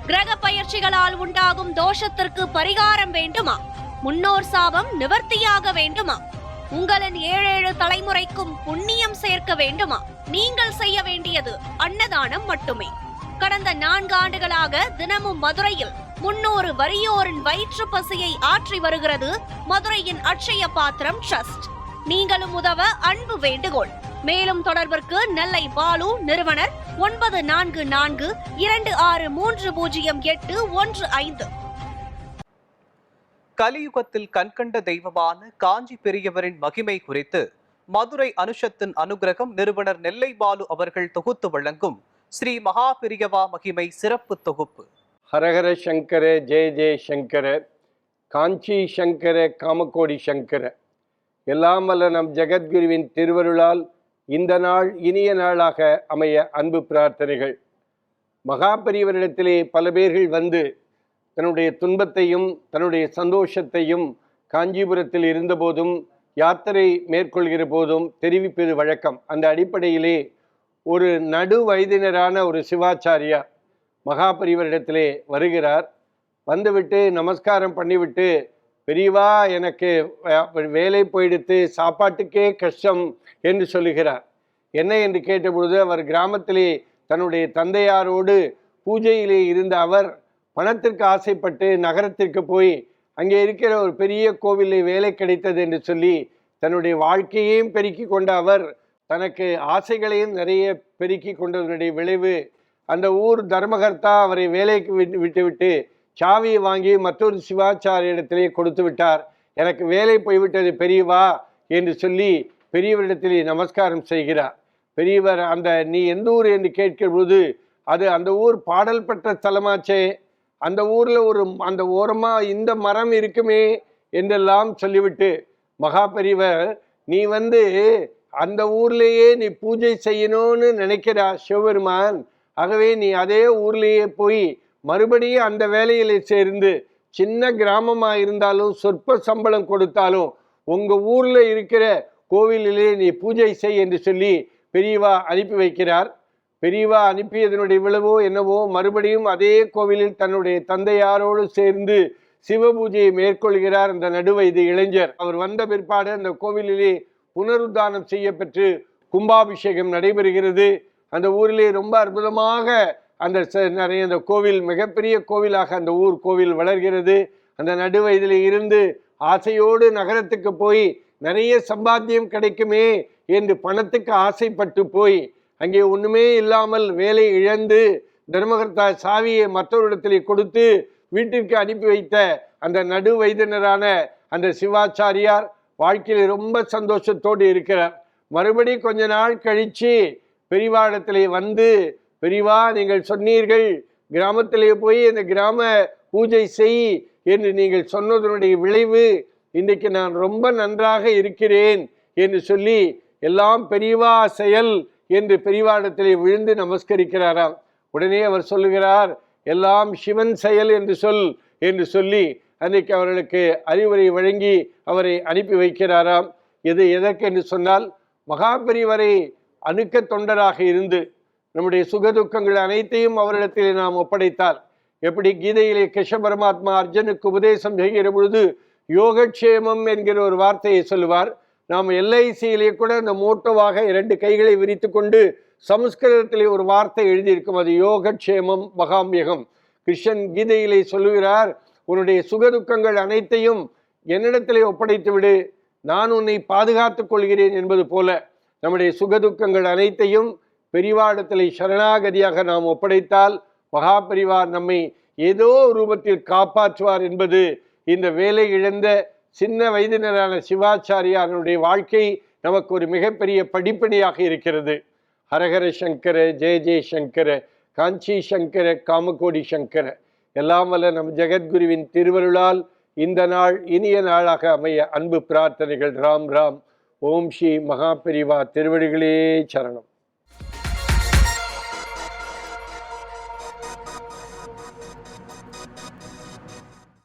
கிரக பயிற்சிகளால் உண்டாகும் தோஷத்திற்கு பரிகாரம் வேண்டுமா? முன்னோர் சாபம் நிவர்த்தியாக வேண்டுமா? உங்களின் 7 தலைமுறைக்கும் புண்ணியம் சேர்க்க வேண்டுமா? நீங்கள் செய்ய வேண்டியது அன்னதானம் மட்டுமே. கடந்த 4 ஆண்டுகளாக தினமும் மதுரையில் 300 வறியோரின் வயிற்று பசியை ஆற்றி வருகிறது மதுரையின் அட்சய பாத்திரம் ட்ரஸ்ட். நீங்களும் உதவ அன்பு வேண்டுகோள். மேலும் தொடர்பிற்கு நெல்லை பாலு, நிறுவனர் 944226300815. கலியுகத்தில் கண்கண்ட தெய்வமான காஞ்சி பெரியவரின் மகிமை குறித்து மதுரை அனுஷத்தின் அனுகிரகம் நிறுவனர் நெல்லை பாலு அவர்கள் தொகுத்து வழங்கும் ஸ்ரீ மகா பெரியவா மகிமை சிறப்பு தொகுப்பு. ஹரஹர சங்கர, ஜெய ஜெய சங்கர, காஞ்சி சங்கர, காமகோடி சங்கர. எல்லாம் வல்ல நம் ஜெகத்குருவின் திருவருளால் இந்த நாள் இனிய நாளாக அமைய அன்பு பிரார்த்தனைகள். மகா பெரியவரிடத்திலே பல பேர்கள் வந்து தன்னுடைய துன்பத்தையும் தன்னுடைய சந்தோஷத்தையும் காஞ்சிபுரத்தில் இருந்தபோதும் யாத்திரை மேற்கொள்கிற போதும் தெரிவிப்பது வழக்கம். அந்த அடிப்படையிலே ஒரு நடு வயதினரான ஒரு சிவாச்சாரியா மகா பெரியவரிடத்திலே வருகிறார். வந்துவிட்டு நமஸ்காரம் பண்ணிவிட்டு, பெரியவா எனக்கு வேலை போயிடுத்து, சாப்பாட்டுக்கே கஷ்டம் என்று சொல்லுகிறார். என்ன என்று கேட்டபொழுது, அவர் கிராமத்திலே தன்னுடைய தந்தையாரோடு பூஜையிலே இருந்த அவர் பணத்திற்கு ஆசைப்பட்டு நகரத்திற்கு போய் அங்கே இருக்கிற ஒரு பெரிய கோவிலில் வேலை கிடைத்தது என்று சொல்லி தன்னுடைய வாழ்க்கையையும் பெருக்கி கொண்ட அவர் தனக்கு ஆசைகளையும் நிறைய பெருக்கி கொண்டதனுடைய விளைவு அந்த ஊர் தர்மகர்த்தா அவரை வேலைக்கு விட்டுவிட்டு சாவியை வாங்கி மற்றொரு சிவாச்சாரியரிடத்திலே கொடுத்து விட்டார். எனக்கு வேலை போய்விட்டது பெரியவா என்று சொல்லி பெரியவரிடத்திலே நமஸ்காரம் செய்கிறார். பெரியவர் நீ எந்த ஊர் என்று கேட்கிற பொழுது, அது அந்த ஊர் பாடல் பெற்ற ஸ்தலமாச்சே, அந்த ஊரில் அந்த ஓரமாக இந்த மரம் இருக்குமே என்றெல்லாம் சொல்லிவிட்டு, மகா பெரியவர் நீ அந்த ஊர்லேயே நீ பூஜை செய்யணும்னு நினைக்கிறா சிவபெருமான், ஆகவே நீ அதே ஊர்லேயே போய் மறுபடியும் அந்த வேலையிலே சேர்ந்து சின்ன கிராமமாக இருந்தாலும் சொற்ப சம்பளம் கொடுத்தாலும் உங்கள் ஊரில் இருக்கிற கோவிலிலே நீ பூஜை செய் என்று சொல்லி பெரியவா அனுப்பி வைக்கிறார். பெரியவா அனுப்பியதனுடைய விளைவோ என்னவோ மறுபடியும் அதே கோவிலில் தன்னுடைய தந்தையாரோடு சேர்ந்து சிவ பூஜையை மேற்கொள்கிறார் அந்த நடுவயது இளைஞர். அவர் வந்த பிற்பாடு அந்த கோவிலிலே புனருத்தானம் செய்யப்பெற்று கும்பாபிஷேகம் நடைபெறுகிறது. அந்த ஊரிலே ரொம்ப அற்புதமாக அந்த கோவில் மிகப்பெரிய கோவிலாக அந்த ஊர் கோவில் வளர்கிறது. அந்த நடுவயதில் இருந்து ஆசையோடு நகரத்துக்கு போய் நிறைய சம்பாத்தியம் கிடைக்குமே என்று பணத்துக்கு ஆசைப்பட்டு போய் அங்கே ஒன்றுமே இல்லாமல் வேலை இழந்து தர்மகர்த்தா சாவியை மற்றொரு இடத்திலே கொடுத்து வீட்டிற்கு அனுப்பி வைத்த அந்த நடு வயதினரான அந்த சிவாச்சாரியார் வாழ்க்கையில் ரொம்ப சந்தோஷத்தோடு இருக்கிறார். மறுபடி கொஞ்ச நாள் கழித்து பெரியவாடத்திலே வந்து, பெரியவா நீங்கள் சொன்னீர்கள் கிராமத்திலே போய் அந்த கிராம பூஜை செய் என்று நீங்கள் சொன்னதனுடைய விளைவு இன்றைக்கு நான் ரொம்ப நன்றாக இருக்கிறேன் என்று சொல்லி எல்லாம் பெரியவா செயல் என்று பெரியவாடத்திலே விழுந்து நமஸ்கரிக்கிறாராம். உடனே அவர் சொல்லுகிறார், எல்லாம் சிவன் செயல் என்று சொல்லி அன்றைக்கு அவர்களுக்கு அறிவுரை வழங்கி அவரை அனுப்பி வைக்கிறாராம். இது எதற்கு என்று சொன்னால், மகா பெரியவரை அணுக்க தொண்டராக இருந்து நம்முடைய சுகதுக்கங்கள் அனைத்தையும் அவரிடத்திலே நாம் ஒப்படைத்தால், எப்படி கீதையிலே கிருஷ்ண பரமாத்மா அர்ஜுனுக்கு உபதேசம் செய்கிற பொழுது யோகக்ஷேமம் என்கிற ஒரு வார்த்தையை சொல்லுவார். நாம் எல்ஐசியிலே கூட அந்த மோட்டோவாக 2 கைகளை விரித்து கொண்டு சமஸ்கிருதத்திலே ஒரு வார்த்தை எழுதியிருக்கும், அது யோகக்ஷேமம் மகாம்யகம். கிருஷ்ணன் கீதையிலே சொல்லுகிறார், உன்னுடைய சுகதுக்கங்கள் அனைத்தையும் என்னிடத்திலே ஒப்படைத்து விடு, நான் உன்னை பாதுகாத்துக் கொள்கிறேன் என்பது போல நம்முடைய சுகதுக்கங்கள் அனைத்தையும் பெரிவாடத்திலே சரணாகதியாக நாம் ஒப்படைத்தால் மகா பெரிவார் நம்மை ஏதோ ரூபத்தில் காப்பாற்றுவார் என்பது இந்த வேலை இழந்த சின்ன வயதினரான சிவாச்சாரியாருடைய வாழ்க்கை நமக்கு ஒரு மிகப்பெரிய படிப்படியாக இருக்கிறது. ஹரஹர சங்கர, ஜெய ஜெய சங்கர, காஞ்சி சங்கர, காமகோடி சங்கர. எல்லாம் வல்ல நம் ஜெகத்குருவின் திருவருளால் இந்த நாள் இனிய நாளாக அமைய அன்பு பிரார்த்தனைகள். ராம் ராம். ஓம் ஸ்ரீ மகா பெரிவா திருவடிகளே சரணம்.